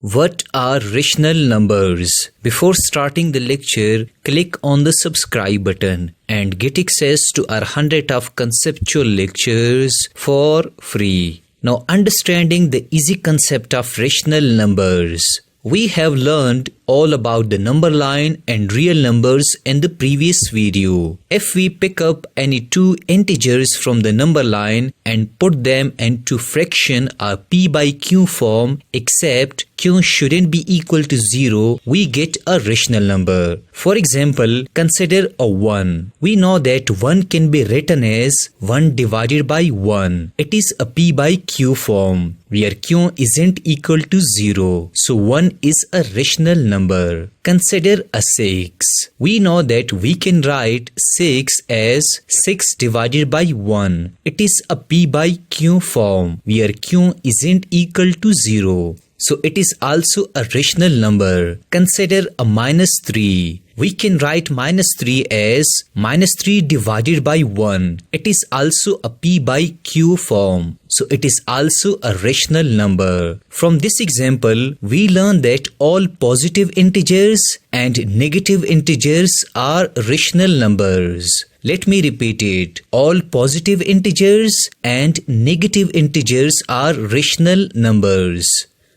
What are rational numbers? Before starting the lecture, click on the subscribe button and get access to our 100 of conceptual lectures for free. Now, understanding the easy concept of rational numbers. We have learned all about the number line and real numbers in the previous video. If we pick up any two integers from the number line and put them into fraction or p by q form, except q shouldn't be equal to 0, we get a rational number. For example, consider a 1. We know that 1 can be written as 1 divided by 1. It is a p by q form, where q isn't equal to 0. So 1 is a rational number. Consider a 6. We know that we can write 6 as 6 divided by 1. It is a p by q form, where q isn't equal to 0. So it is also a rational number. Consider a -3. We can write -3 as -3 divided by 1. It is also a p by q form. So it is also a rational number. From this example, we learn that all positive integers and negative integers are rational numbers. Let me repeat it. All positive integers and negative integers are rational numbers.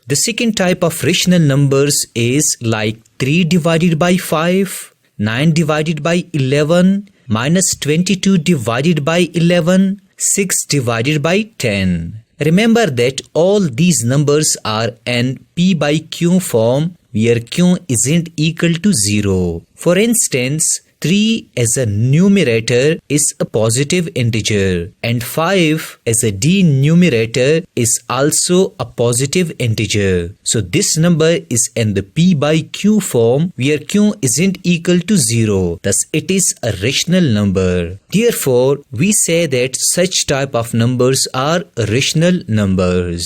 The second type of rational numbers is like 3 divided by 5, 9 divided by 11, -22 divided by 11, 6 divided by 10. Remember that all these numbers are in p by q form, where q isn't equal to 0. For instance, 3 as a numerator is a positive integer, and 5 as a denominator is also a positive integer. So this number is in the p by q form, where q isn't equal to 0. Thus it is a rational number. Therefore, we say that such type of numbers are rational numbers.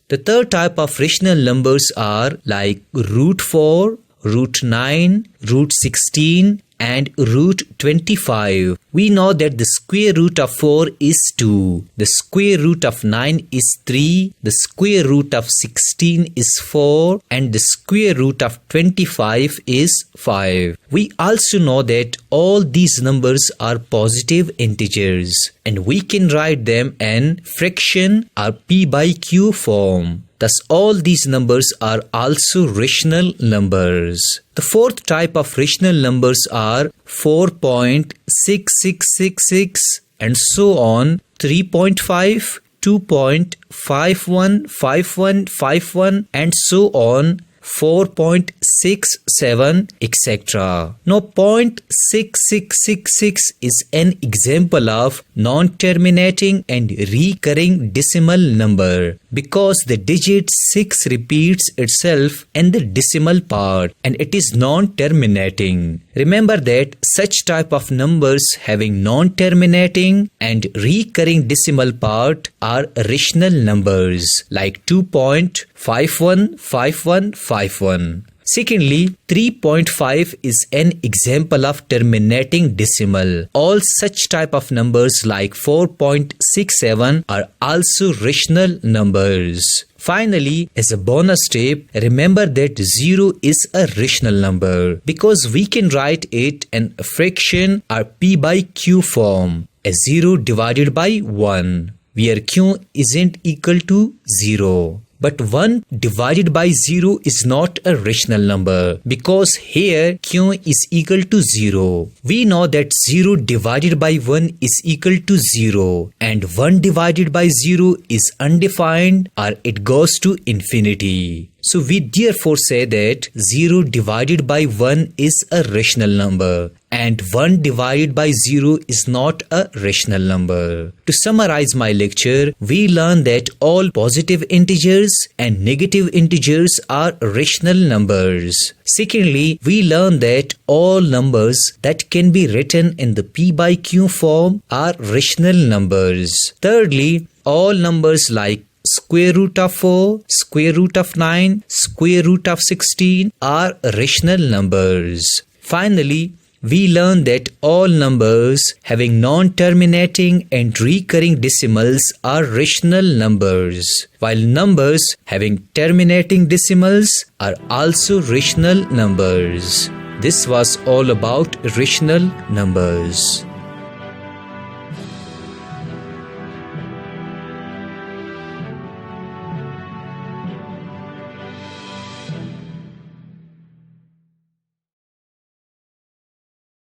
The third type of rational numbers are like √4, √9, √16, and √25. We know that the square root of 4 is 2, the square root of 9 is 3, the square root of 16 is 4, and the square root of 25 is 5. We also know that all these numbers are positive integers, and we can write them in fraction or p by q form. Thus, all these numbers are also rational numbers. The fourth type of rational numbers are 4.6666 and so on, 3.5, 2.515151 and so on, 4.67, etc. Now, 0.6666 is an example of non-terminating and recurring decimal number because the digit 6 repeats itself in the decimal part and it is non-terminating. Remember that such type of numbers having non-terminating and recurring decimal part are rational numbers like 2.515151. Secondly, 3.5 is an example of terminating decimal. All such type of numbers like 4.67 are also rational numbers. Finally, as a bonus tip, remember that 0 is a rational number because we can write it in a fraction or p by q form as 0 divided by 1, where q isn't equal to 0. But 1 divided by 0 is not a rational number because here q is equal to 0. We know that 0 divided by 1 is equal to 0 and 1 divided by 0 is undefined or it goes to infinity. So we therefore say that 0 divided by 1 is a rational number and 1 divided by 0 is not a rational number. To summarize my lecture, we learn that all positive integers and negative integers are rational numbers. Secondly, we learn that all numbers that can be written in the p by q form are rational numbers. Thirdly, all numbers like square root of 4, square root of 9, square root of 16 are rational numbers. Finally, we learned that all numbers having non-terminating and recurring decimals are rational numbers, while numbers having terminating decimals are also rational numbers. This was all about rational numbers.